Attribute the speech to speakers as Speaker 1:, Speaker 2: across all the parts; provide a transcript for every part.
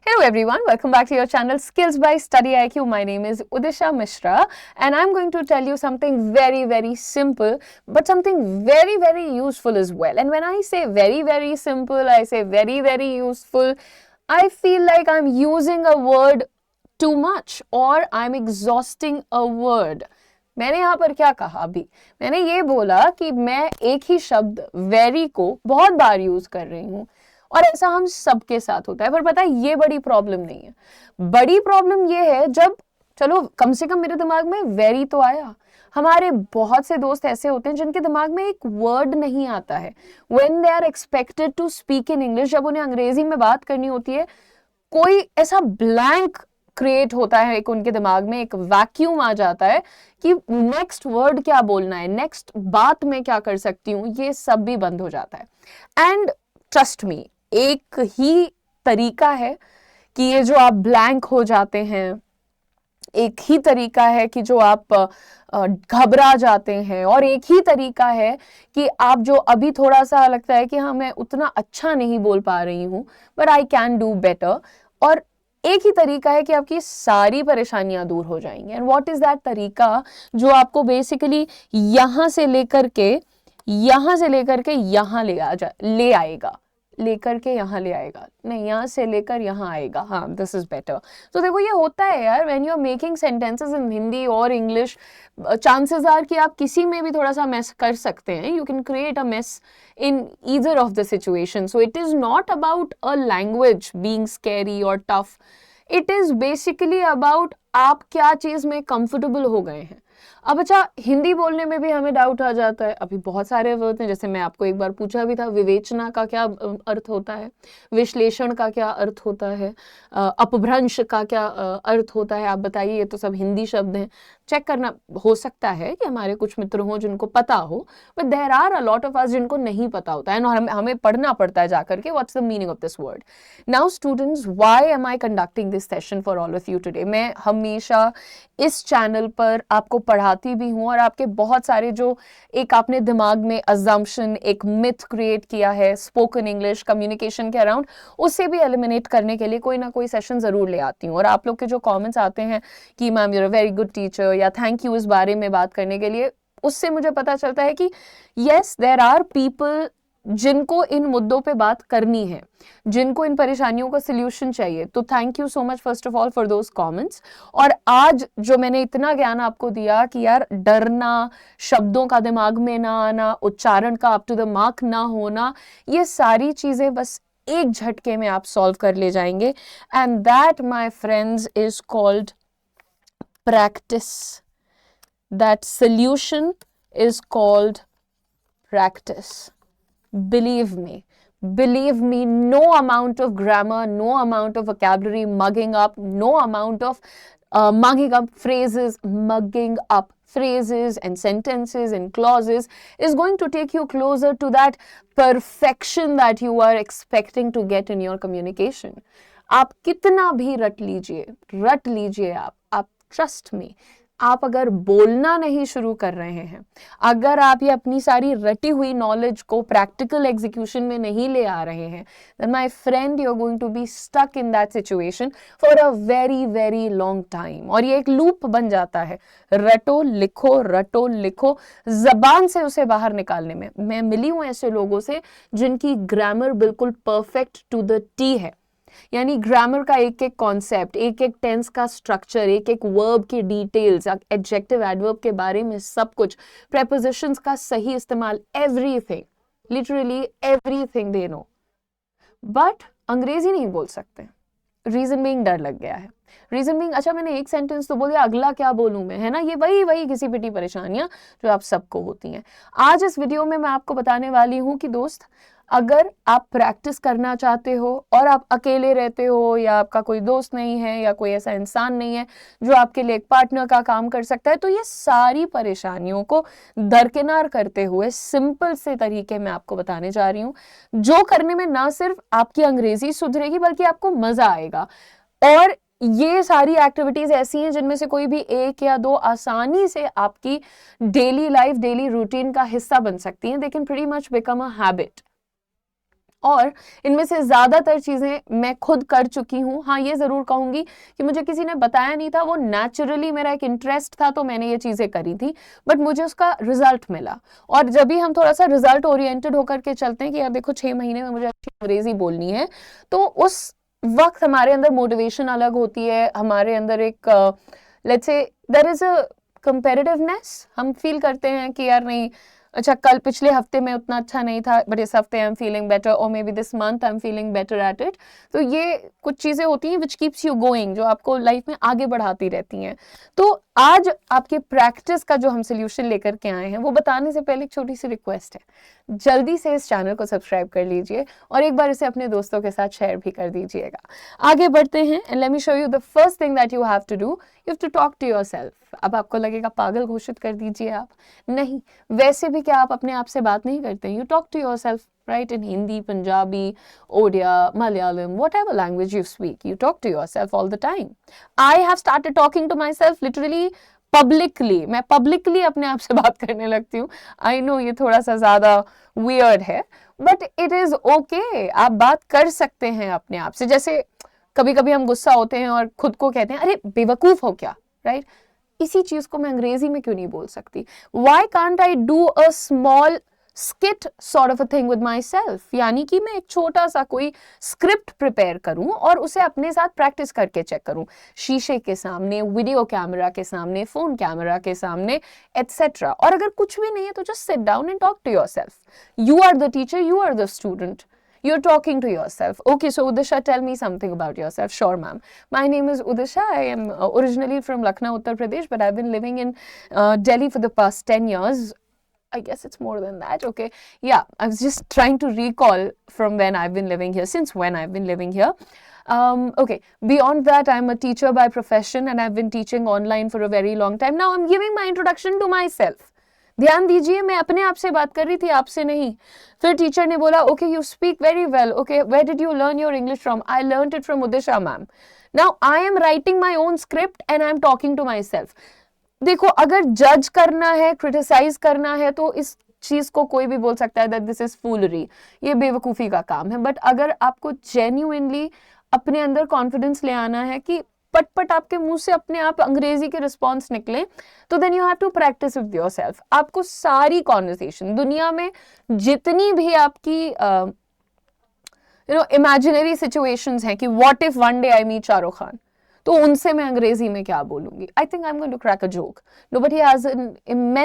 Speaker 1: Hello everyone, welcome back to your channel Skills by Study IQ. My name is Udisha Mishra and I'm going to tell you something very simple but something very useful as well. And when I say very simple, I say very useful, I feel like I'm using a word too much or I'm exhausting a word. मैंने यहाँ पर क्या कहा अभी? मैंने ये बोला कि मैं एक ही शब्द वेरी को बहुत बार यूज कर रही हूँ और ऐसा हम सबके साथ होता है। पर पता है ये बड़ी प्रॉब्लम नहीं है। बड़ी प्रॉब्लम ये है जब चलो कम से कम मेरे दिमाग में वेरी तो आया। हमारे बहुत से दोस्त ऐसे होते हैं जिनके दिमाग में एक वर्ड नहीं आता है। When they are expected to speak in English, जब उन्हें अंग्रेजी में बात करनी होती है, कोई ऐसा ब्लैंक क्रिएट होता है एक उनके दिमाग में, एक वैक्यूम आ जाता है कि नेक्स्ट वर्ड क्या बोलना है, नेक्स्ट बात में क्या कर सकती हूँ, ये सब भी बंद हो जाता है। एंड ट्रस्ट मी, एक ही तरीका है कि ये जो आप ब्लैंक हो जाते हैं, एक ही तरीका है कि जो आप घबरा जाते हैं, और एक ही तरीका है कि आप जो अभी थोड़ा सा लगता है कि हाँ मैं उतना अच्छा नहीं बोल पा रही हूँ but I can do better, और एक ही तरीका है कि आपकी सारी परेशानियां दूर हो जाएंगी। एंड व्हाट इज दैट तरीका जो आपको बेसिकली यहां से लेकर के यहाँ ले आएगा, लेकर के यहाँ ले आएगा, नहीं यहाँ से लेकर यहाँ आएगा। हाँ, दिस इज बेटर। तो देखो ये होता है यार, when you are making sentences in Hindi और इंग्लिश, चांसेस आर कि आप किसी में भी थोड़ा सा मेस कर सकते हैं। You can create a mess in either of the situation. So it is not about a language being scary और tough, it is basically about आप क्या चीज में कंफर्टेबल हो गए हैं। अब अच्छा, हिंदी बोलने में भी हमें डाउट आ जाता है। अभी बहुत सारे वर्ड हैं, जैसे मैं आपको एक बार पूछा भी था, विवेचना का क्या अर्थ होता है, विश्लेषण का क्या अर्थ होता है, अपभ्रंश का क्या अर्थ होता है, आप बताइए। ये तो सब हिंदी शब्द हैं, चेक करना। हो सकता है कि हमारे कुछ मित्र हों जिनको पता हो, but there are a lot of us जिनको नहीं पता होता है, और हमें पढ़ना पड़ता है जाकर के what's the meaning of this word. Now students, why am I conducting this session for all of you today? मैं हमेशा इस चैनल पर आपको पढ़ाती भी हूँ, और आपके बहुत सारे जो एक आपने दिमाग में अजम्पशन, एक मिथ क्रिएट किया है स्पोकन इंग्लिश कम्युनिकेशन के अराउंड, उसे भी एलिमिनेट करने के लिए कोई ना कोई सेशन जरूर ले आती हूँ। और आप लोग के जो कमेंट्स आते हैं कि ma'am you are a very good teacher, या थैंक यू इस बारे में बात करने के लिए, उससे मुझे पता चलता है कि यस, देयर आर पीपल जिनको इन मुद्दों पे बात करनी है, जिनको इन परेशानियों का सल्यूशन चाहिए। तो thank you so much first of all for those comments. और आज जो मैंने इतना ज्ञान आपको दिया कि यार डरना, शब्दों का दिमाग में ना आना, उच्चारण का अप टू द मार्क ना होना, ये सारी चीजें बस एक झटके में आप सॉल्व कर ले जाएंगे। And that my friends is called practice. That solution is called practice. Believe me, no amount of grammar, no amount of vocabulary mugging up, no amount of mugging up phrases and sentences and clauses is going to take you closer to that perfection that you are expecting to get in your communication. आप कितना भी रट लीजिए आप trust me, आप अगर बोलना नहीं शुरू कर रहे हैं, अगर आप ये अपनी सारी रटी हुई नॉलेज को प्रैक्टिकल एग्जीक्यूशन में नहीं ले आ रहे हैं, then my friend you are going to be stuck in that situation for a very long time. और ये एक लूप बन जाता है, रटो लिखो, जबान से उसे बाहर निकालने में। मैं मिली हूँ ऐसे लोगों से जिनकी ग्रामर बिल्कुल परफेक्ट टू द टी है, यानी ग्रामर का एक एक कॉन्सेप्ट, एक एक टेंस का स्ट्रक्चर, एक एक वर्ब की डिटेल्स, एडजेक्टिव एडवर्ब के बारे में सब कुछ, प्रेपोजिशंस का सही इस्तेमाल, everything, literally everything they know, but अंग्रेजी नहीं बोल सकते। रीजन बीइंग डर लग गया है। रीजन बीइंग, अच्छा मैंने एक सेंटेंस तो बोल दिया, अगला क्या बोलूं मैं, है ना। ये वही घिसी पिटी परेशानियां जो आप सबको होती हैं। आज इस वीडियो में मैं आपको बताने वाली हूं कि दोस्त, अगर आप प्रैक्टिस करना चाहते हो और आप अकेले रहते हो, या आपका कोई दोस्त नहीं है, या कोई ऐसा इंसान नहीं है जो आपके लिए एक पार्टनर का काम कर सकता है, तो ये सारी परेशानियों को दरकिनार करते हुए सिंपल से तरीके मैं आपको बताने जा रही हूँ, जो करने में ना सिर्फ आपकी अंग्रेजी सुधरेगी बल्कि आपको मजा आएगा। और ये सारी एक्टिविटीज ऐसी हैं जिनमें से कोई भी एक या दो आसानी से आपकी डेली लाइफ, डेली रूटीन का हिस्सा बन सकती हैं। They can pretty much become a habit. और इनमें से ज़्यादातर चीज़ें मैं खुद कर चुकी हूँ। हाँ, ये ज़रूर कहूँगी कि मुझे किसी ने बताया नहीं था, वो नेचुरली मेरा एक इंटरेस्ट था तो मैंने ये चीज़ें करी थी, बट मुझे उसका रिजल्ट मिला। और जब भी हम थोड़ा सा रिजल्ट ओरिएंटेड होकर के चलते हैं कि यार देखो 6 महीने में मुझे अच्छी अंग्रेजी बोलनी है, तो उस वक्त हमारे अंदर मोटिवेशन अलग होती है, हमारे अंदर एक लेट्स से देयर इज अ कंपैरेटिवनेस, हम फील करते हैं कि यार नहीं, अच्छा कल पिछले हफ्ते में उतना अच्छा नहीं था बट इस हफ्ते आई एम फीलिंग बेटर, और may be this month I am feeling better at it. तो ये कुछ चीज़ें होती हैं विच कीप्स यू गोइंग, जो आपको लाइफ में आगे बढ़ाती रहती हैं। तो आज आपके प्रैक्टिस का जो हम सोल्यूशन लेकर के आए हैं, वो बताने से पहले एक छोटी सी रिक्वेस्ट है, जल्दी से इस चैनल को सब्सक्राइब कर लीजिए और एक बार इसे अपने दोस्तों के साथ शेयर भी कर दीजिएगा। आगे बढ़ते हैं and let me show you the first thing that you have to do, you have to talk to yourself. अब आपको लगेगा पागल घोषित कर दीजिए आप, नहीं, वैसे भी क्या आप अपने आप से बात नहीं करते, you talk to yourself, right? In Hindi, Punjabi, Odia, Malayalam, whatever language you speak, you talk to yourself all the time. I have started talking to myself literally publicly. मैं publicly अपने आप से बात करने लगती हूँ। I know ये थोड़ा सा ज़्यादा weird है, but it is okay. आप बात कर सकते हैं अपने आप से। जैसे कभी कभी हम गुस्सा होते हैं और खुद को कहते हैं अरे बेवकूफ़ हो क्या, right? इसी चीज़ को मैं अंग्रेजी में क्यों नहीं बोल सकती? Why can't I do a small skit sort of a thing with myself? यानी कि मैं एक छोटा सा कोई स्क्रिप्ट प्रिपेयर करूं और उसे अपने साथ प्रैक्टिस करके चेक करूं, शीशे के सामने, वीडियो कैमरा के सामने, फोन कैमरा के सामने, एटसेट्रा। और अगर कुछ भी नहीं है तो just sit down and talk to yourself. You are the teacher, you are the student. You're talking to yourself. Okay, so Udisha, tell me something about yourself. Sure, ma'am. My name is Udisha. I am originally from Lucknow, Uttar Pradesh, but I've been living in Delhi for the past 10 years. I guess it's more than that. Okay. Yeah, I was just trying to recall from when I've been living here, since when I've been living here. Okay. Beyond that, I'm a teacher by profession and I've been teaching online for a very long time. Now I'm giving my introduction to myself. ध्यान दीजिए, मैं अपने आप से बात कर रही थी, आपसे नहीं। फिर टीचर ने बोला okay you speak very well, okay where did you learn your English from? I learned it from Udisha ma'am. Now I am writing my own script and I am talking to myself. देखो, अगर जज करना है, criticise करना है, तो इस चीज को कोई भी बोल सकता है दैट दिस इज फूलरी, ये बेवकूफ़ी का काम है। बट अगर आपको जेन्युइनली अपने अंदर कॉन्फिडेंस ले आना है कि पट आपके मुंह से अपने आप अंग्रेजी के रिस्पॉन्स निकले, तो then you have to practise with yourself. आपको सारी कॉन्वर्सेशन दुनिया में जितनी भी आपकी इमेजिनरी सिचुएशंस हैं कि what if one day I meet Shahrukh Khan, तो उनसे मैं अंग्रेजी में क्या बोलूंगी? I think I am going to crack a joke. Nobody has an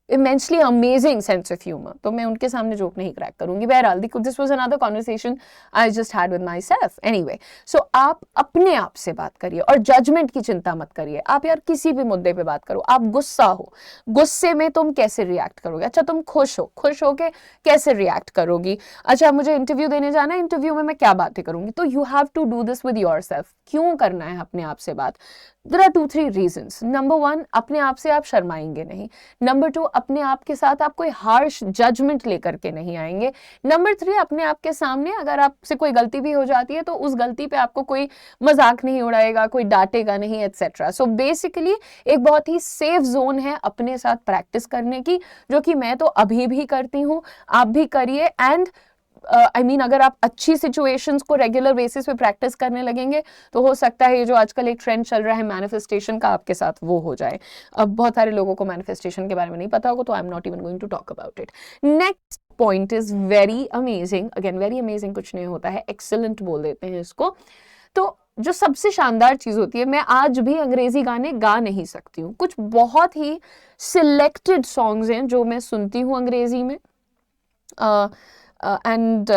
Speaker 1: immensely amazing sense of humor, तो मैं उनके सामने जोक नहीं क्रैक करूंगी। बहरहाल this was another conversation I just had with myself. Anyway, so आप अपने आप से बात करिए और जजमेंट की चिंता मत करिए। आप यार किसी भी मुद्दे पे बात करो। आप गुस्सा हो, गुस्से में तुम कैसे रिएक्ट करोगे? अच्छा, तुम खुश हो के कैसे रिएक्ट करोगी? अच्छा, मुझे इंटरव्यू देने जाना है, इंटरव्यू में मैं क्या बातें करूंगी? तो you have to do this with yourself. क्यों करना है अपने आप से बात? There are 2-3 reasons. नंबर 1, अपने आप से आप शर्माएंगे नहीं। नंबर 2, अपने आप के साथ आप कोई हार्श जजमेंट लेकर के नहीं आएंगे। नंबर 3, अपने आप के सामने अगर आपसे कोई गलती भी हो जाती है तो उस गलती पे आपको कोई मजाक नहीं उड़ाएगा, कोई डांटेगा नहीं, एटसेट्रा। सो बेसिकली एक बहुत ही सेफ जोन है अपने साथ प्रैक्टिस करने की, जो कि मैं तो अभी भी करती हूँ, आप भी करिए। एंड I mean, अगर आप अच्छी सिचुएशंस को रेगुलर बेसिस पे प्रैक्टिस करने लगेंगे तो हो सकता है ये जो आजकल एक ट्रेंड चल रहा है मैनिफेस्टेशन का, आपके साथ वो हो जाए। अब बहुत सारे लोगों को मैनिफेस्टेशन के बारे में नहीं पता होगा, तो I am not even going to talk about it. Next point is very amazing. Again, very amazing कुछ नहीं होता है, एक्सीलेंट बोल देते हैं इसको। तो जो सबसे शानदार चीज होती है, मैं आज भी अंग्रेजी गाने गा नहीं सकती हूँ। कुछ बहुत ही सिलेक्टेड सॉन्ग्स हैं जो मैं सुनती हूँ अंग्रेजी में, एंड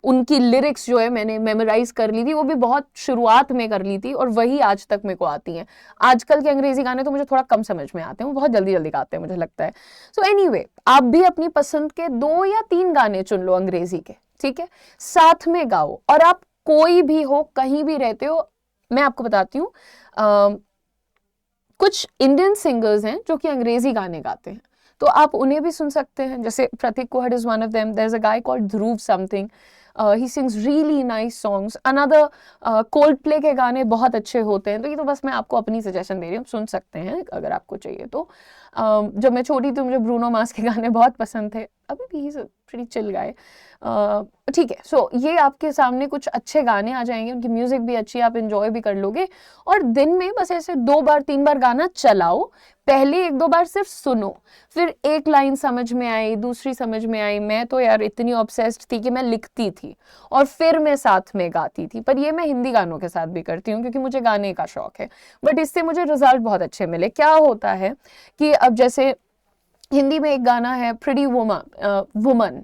Speaker 1: उनकी लिरिक्स जो है मैंने मेमोराइज कर ली थी, वो भी बहुत शुरुआत में कर ली थी और वही आज तक मेरे को आती हैं। आजकल के अंग्रेजी गाने तो मुझे थोड़ा कम समझ में आते हैं, वो बहुत जल्दी जल्दी गाते हैं मुझे लगता है। सो एनीवे, आप भी अपनी पसंद के 2 या 3 गाने चुन लो अंग्रेजी के, ठीक है, साथ में गाओ। और आप कोई भी हो, कहीं भी रहते हो, मैं आपको बताती हूँ, कुछ इंडियन सिंगर्स हैं जो कि अंग्रेजी गाने गाते हैं, तो आप उन्हें भी सुन सकते हैं। जैसे Prateek Kuhad is one of them. There is a guy called Dhruv something, he sings really nice songs. Another Coldplay के गाने बहुत अच्छे होते हैं. तो ये तो बस मैं आपको अपनी सजेशन दे रही हूँ, सुन सकते हैं अगर आपको चाहिए तो. जब मैं छोटी थी मुझे ब्रूनो मार्स के गाने बहुत पसंद थे. अभी भी ही प्रीटी चिल गाए. ठीक है. सो ये आपके सामने कुछ अच्छे गाने आ जाएंगे, उनकी म्यूजिक भी अच्छी है, आप इंजॉय भी कर लोगे. और दिन में बस ऐसे 2 बार 3 बार गाना चलाओ. पहले 1-2 बार सिर्फ सुनो, फिर एक लाइन समझ में आई, दूसरी समझ में आई. मैं तो यार इतनी ऑब्सेस्ड थी कि मैं लिखती थी और फिर मैं साथ में गाती थी. पर ये मैं हिंदी गानों के साथ भी करती हूँ क्योंकि मुझे गाने का शौक है. बट इससे मुझे रिजल्ट बहुत अच्छे मिले. क्या होता है कि अब जैसे हिंदी में एक गाना है प्रिटी वुमन,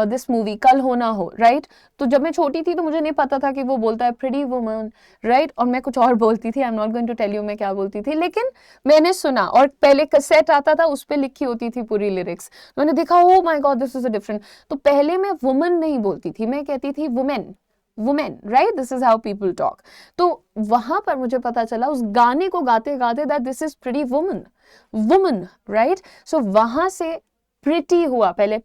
Speaker 1: दिस मूवी कल हो ना हो, राइट. तो जब मैं छोटी थी तो मुझे नहीं पता था कि वो बोलता है प्रिटी वुमन, राइट. और मैं कुछ और बोलती थी. I am not going to tell you मैं क्या बोलती थी, लेकिन मैंने सुना और पहले कैसेट आता था उस पर लिखी होती थी पूरी लिरिक्स. मैंने देखा oh my God this is a different. तो पहले मैं वुमन नहीं बोलती थी, मैं कहती थी women, women, right. This is how people talk. तो वहां पर मुझे पता चला उस गाने को गाते गाते that this is pretty woman, woman, right. So वहां से प्रिटी हुआ. पहले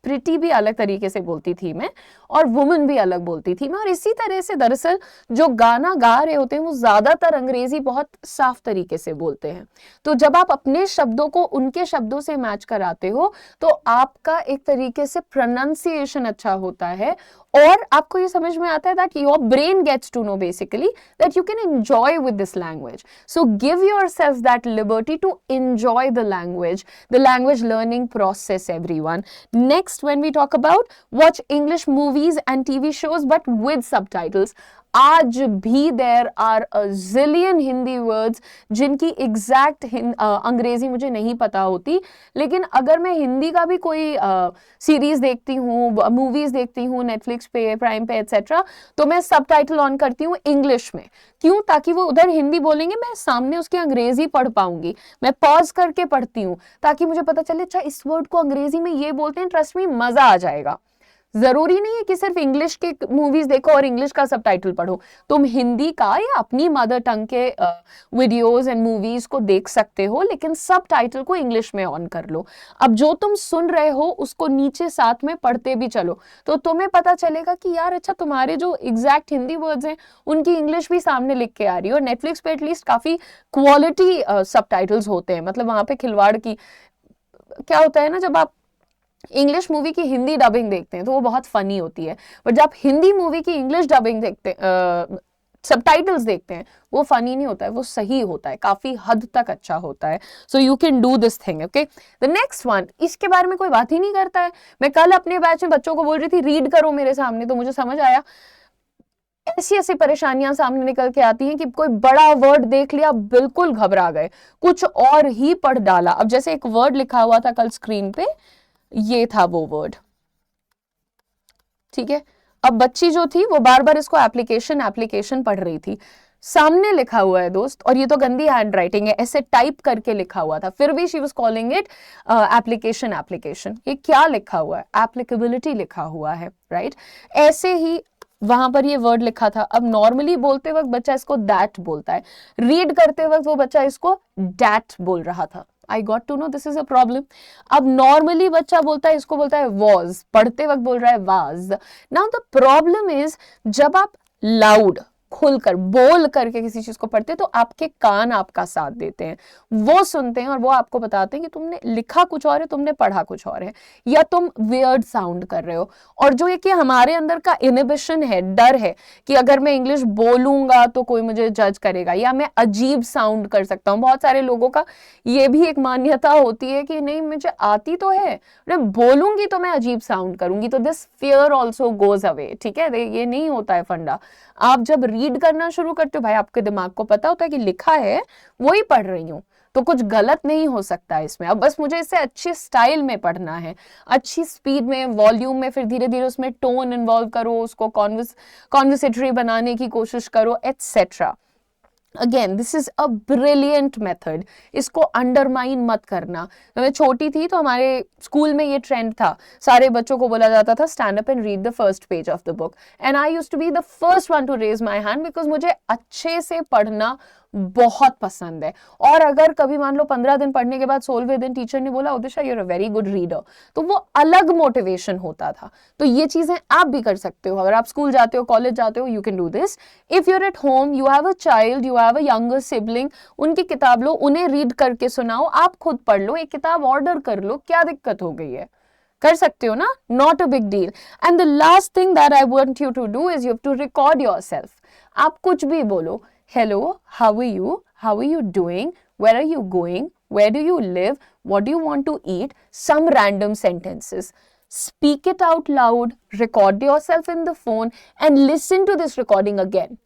Speaker 1: प्रिटी भी अलग तरीके से बोलती थी मैं और वुमन भी अलग बोलती थी मैं. और इसी तरह से दरअसल जो गाना गा रहे होते हैं वो ज्यादातर अंग्रेजी बहुत साफ तरीके से बोलते हैं. तो जब आप अपने शब्दों को उनके शब्दों से मैच कराते हो तो आपका एक तरीके से प्रोनाउंसिएशन अच्छा होता है और आपको ये समझ में आता है that your brain gets to know basically that you can enjoy with this language. So give yourself that liberty to enjoy the language learning process, everyone. Next, when we talk about watch English movies and TV shows but with subtitles. आज भी there are a zillion Hindi words जिनकी exact अंग्रेजी मुझे नहीं पता होती. लेकिन अगर मैं हिंदी का भी कोई सीरीज देखती हूँ, मूवीज देखती हूँ नेटफ्लिक्स पे, प्राइम पे एटसेट्रा, तो मैं सबटाइटल ऑन करती हूँ इंग्लिश में. क्यों? ताकि वो उधर हिंदी बोलेंगे, मैं सामने उसकी अंग्रेजी पढ़ पाऊंगी. मैं पॉज करके पढ़ती हूँ ताकि मुझे पता चले अच्छा इस वर्ड को अंग्रेजी में ये बोलते हैं. ट्रस्ट मी मजा आ जाएगा. जरूरी नहीं है कि सिर्फ इंग्लिश के मूवीज देखो और इंग्लिश का सबटाइटल पढ़ो. तुम हिंदी का या अपनी मदर टंग के वीडियोस एंड मूवीज को देख सकते हो, लेकिन सबटाइटल को इंग्लिश में ऑन कर लो. अब जो तुम सुन रहे हो उसको नीचे साथ में पढ़ते भी चलो तो तुम्हें पता चलेगा कि यार अच्छा तुम्हारे जो एग्जैक्ट हिंदी वर्ड्स हैं उनकी इंग्लिश भी सामने लिख के आ रही है. और नेटफ्लिक्स पे एटलीस्ट काफी क्वालिटी सबटाइटल्स होते हैं. मतलब वहां पे खिलवाड़ की क्या होता है ना, जब आप इंग्लिश मूवी की हिंदी डबिंग देखते हैं तो वो बहुत फनी होती है. बट जब आप हिंदी मूवी की इंग्लिश डबिंग देखते हैं, सबटाइटल्स देखते हैं, वो फनी नहीं होता है, वो सही होता है, काफी हद तक अच्छा होता है. So you can do this thing. Okay, the next one, इसके बारे में कोई बात ही नहीं करता है. मैं कल अपने बैच में बच्चों को बोल रही थी रीड करो मेरे सामने, तो मुझे समझ आया ऐसी ऐसी परेशानियां सामने निकल के आती हैं कि कोई बड़ा वर्ड देख लिया बिल्कुल घबरा गए, कुछ और ही पढ़ डाला. अब जैसे एक वर्ड लिखा हुआ था कल स्क्रीन पे, ये था वो वर्ड, ठीक है. अब बच्ची जो थी वो बार बार इसको एप्लीकेशन पढ़ रही थी. सामने लिखा हुआ है दोस्त, और ये तो गंदी हैंड राइटिंग है, ऐसे टाइप करके लिखा हुआ था, फिर भी she was calling it application. ये क्या लिखा हुआ है? एप्लीकेबिलिटी लिखा हुआ है, राइट. ऐसे ही वहां पर ये वर्ड लिखा था. अब नॉर्मली बोलते वक्त बच्चा इसको दैट बोलता है, रीड करते वक्त वो बच्चा इसको डैट बोल रहा था. I got to know this is a problem. अब नॉर्मली बच्चा बोलता है, इसको बोलता है was, पढ़ते वक्त बोल रहा है was. Now the problem is जब आप लाउड खुलकर बोल करके किसी चीज को पढ़ते हैं तो आपके कान आपका साथ देते हैं, वो सुनते हैं और वो आपको बताते हैं कि तुमने लिखा कुछ और है, तुमने पढ़ा कुछ और है, या तुम वियर्ड साउंड कर रहे हो. और जो ये कि हमारे अंदर का इनहिबिशन है, डर है कि अगर मैं इंग्लिश बोलूंगा तो कोई मुझे जज करेगा या मैं अजीब साउंड कर सकता हूँ. बहुत सारे लोगों का ये भी एक मान्यता होती है कि नहीं मुझे आती तो है, मैं बोलूंगी तो मैं अजीब साउंड करूंगी. तो this fear also goes away. ठीक है, ये नहीं होता है फंडा. आप जब रीड करना शुरू करते हो, भाई आपके दिमाग को पता होता है कि लिखा है वही पढ़ रही हूँ, तो कुछ गलत नहीं हो सकता इसमें. अब बस मुझे इसे अच्छे स्टाइल में पढ़ना है, अच्छी स्पीड में, वॉल्यूम में, फिर धीरे धीरे उसमें टोन इन्वॉल्व करो, उसको कॉन्वर्सेटरी बनाने की कोशिश करो, etcetera. Again this is a brilliant method, इसको अंडरमाइन मत करना. जब मैं छोटी थी तो हमारे स्कूल में ये ट्रेंड था, सारे बच्चों को बोला जाता था stand up and read the first page of the book, and I used to be the first one to raise my hand because मुझे अच्छे से पढ़ना बहुत पसंद है। और अगर कभी मान लो 15 दिन पढ़ने के बाद 16वें दिन टीचर ने बोला Udisha you are a very good reader, तो वो अलग मोटिवेशन होता था। तो ये चीजें आप भी कर सकते हो। अगर आप स्कूल जाते हो, कॉलेज जाते हो, you can do this. If you are at home, you have a child, you have a younger sibling, उनकी किताब लो, उन्हें रीड करके सुनाओ, आप खुद पढ़ लो, एक किताब ऑर्डर कर लो, क्या दिक्कत हो गई है, कर सकते हो ना, not a big deal. And the last thing that I want you to do is you have to record yourself. आप कुछ भी बोलो, hello, how are you doing, where are you going, where do you live, what do you want to eat, some random sentences. Speak it out loud, record yourself in the phone and listen to this recording again.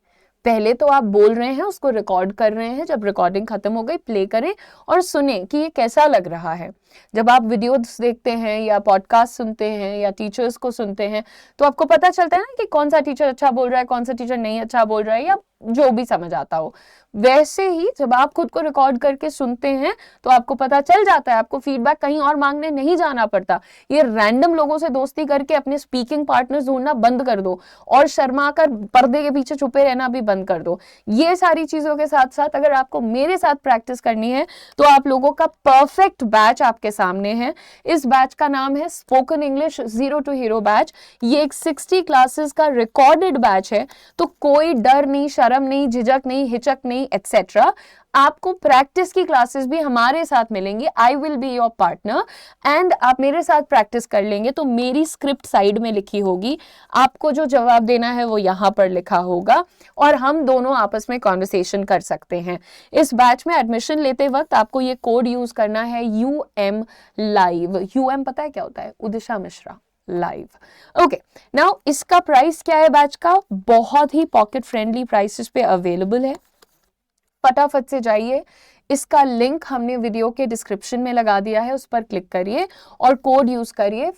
Speaker 1: पहले तो आप बोल रहे हैं, उसको record कर रहे हैं, जब रिकॉर्डिंग खत्म हो गई प्ले करें और सुने कि ये कैसा लग रहा है। जब आप वीडियोस देखते हैं या पॉडकास्ट सुनते हैं या टीचर्स को सुनते हैं तो आपको पता चलता है ना कि कौन सा टीचर अच्छा बोल रहा है, कौन सा टीचर नहीं अच्छा बोल रहा है, या जो भी समझ आता हो। वैसे ही जब आप खुद को रिकॉर्ड करके सुनते हैं तो आपको पता चल जाता है, आपको फीडबैक कहीं और मांगने नहीं जाना पड़ता। ये रैंडम लोगों से दोस्ती करके अपने स्पीकिंग पार्टनर्स ढूंढना बंद कर दो और शर्मा कर पर्दे के पीछे छुपे रहना भी बंद कर दो। ये सारी चीजों के साथ साथ अगर आपको मेरे साथ प्रैक्टिस करनी है तो आप लोगों का परफेक्ट बैच आपके सामने है। इस बैच का नाम है spoken English zero to hero batch. ये एक 60 क्लासेस का रिकॉर्डेड बैच है, तो कोई डर नहीं, शर्म नहीं, झिझक नहीं, हिचक नहीं, एटसेट्रा। आपको प्रैक्टिस की क्लासेस भी हमारे साथ मिलेंगी। I will be your partner and आप मेरे साथ प्रैक्टिस कर लेंगे तो मेरी स्क्रिप्ट साइड में लिखी होगी, आपको जो जवाब देना है वो यहाँ पर लिखा होगा और हम दोनों आपस में कॉन्वर्सेशन कर सकते हैं। इस बैच में एडमिशन लेते वक्त आपको ये कोड यूज करना है UM लाइव। UM पता है क्या होता है? उदिशा मिश्रा लाइव। ओके, नाउ इसका प्राइस क्या है बैच का? बहुत ही पॉकेट फ्रेंडली प्राइसेस पे अवेलेबल है। फटाफट से जाइए, इसका लिंक हमने वीडियो के डिस्क्रिप्शन में लगा दिया है, उस पर क्लिक करिए और कोड यूज करिए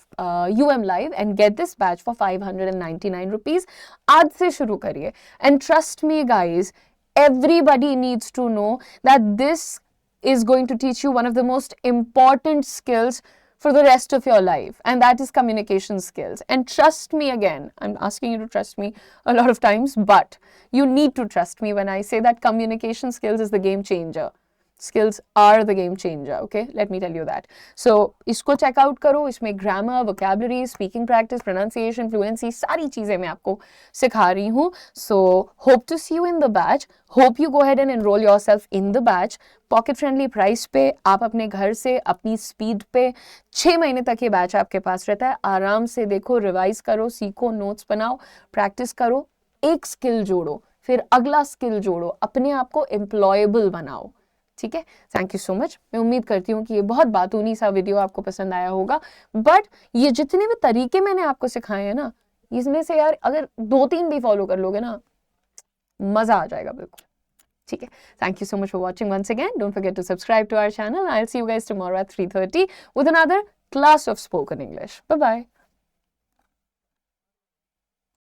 Speaker 1: UM live and get this batch for 599 rupees. आज से शुरू करिए and trust me guys, everybody needs to know that this is going to teach you one of the most important skills for the rest of your life, and that is communication skills. And trust me, again, I'm asking you to trust me a lot of times, but you need to trust me when I say that communication skills is the game changer. Skills are the game changer, okay? Let me tell you that. So, इसको check out करो, इसमें grammar, vocabulary, speaking practice, pronunciation, fluency, सारी चीजें मैं आपको सिखा रही हूँ. So, hope to see you in the batch. Hope you go ahead and enroll yourself in the batch. Pocket friendly price पे आप अपने घर से अपनी स्पीड पे 6 महीने तक ये बैच आपके पास रहता है। आराम से देखो, रिवाइज करो, सीखो, नोट्स बनाओ, प्रैक्टिस करो, एक स्किल जोड़ो, फिर अगला स्किल जोड़ो, अपने आप को एम्प्लॉयबल बनाओ। ठीक है, थैंक यू सो मच। मैं उम्मीद करती हूँ कि ये बहुत बातूनी सा वीडियो आपको पसंद आया होगा, बट ये जितने भी तरीके मैंने आपको सिखाए हैं ना, इसमें से यार अगर 2-3 भी फॉलो कर लोगे ना, मजा आ जाएगा बिल्कुल। ठीक है, thank you so much for watching once again. Don't forget to subscribe to our channel. I will see you guys tomorrow at 3:30 with another class of spoken English. Bye bye.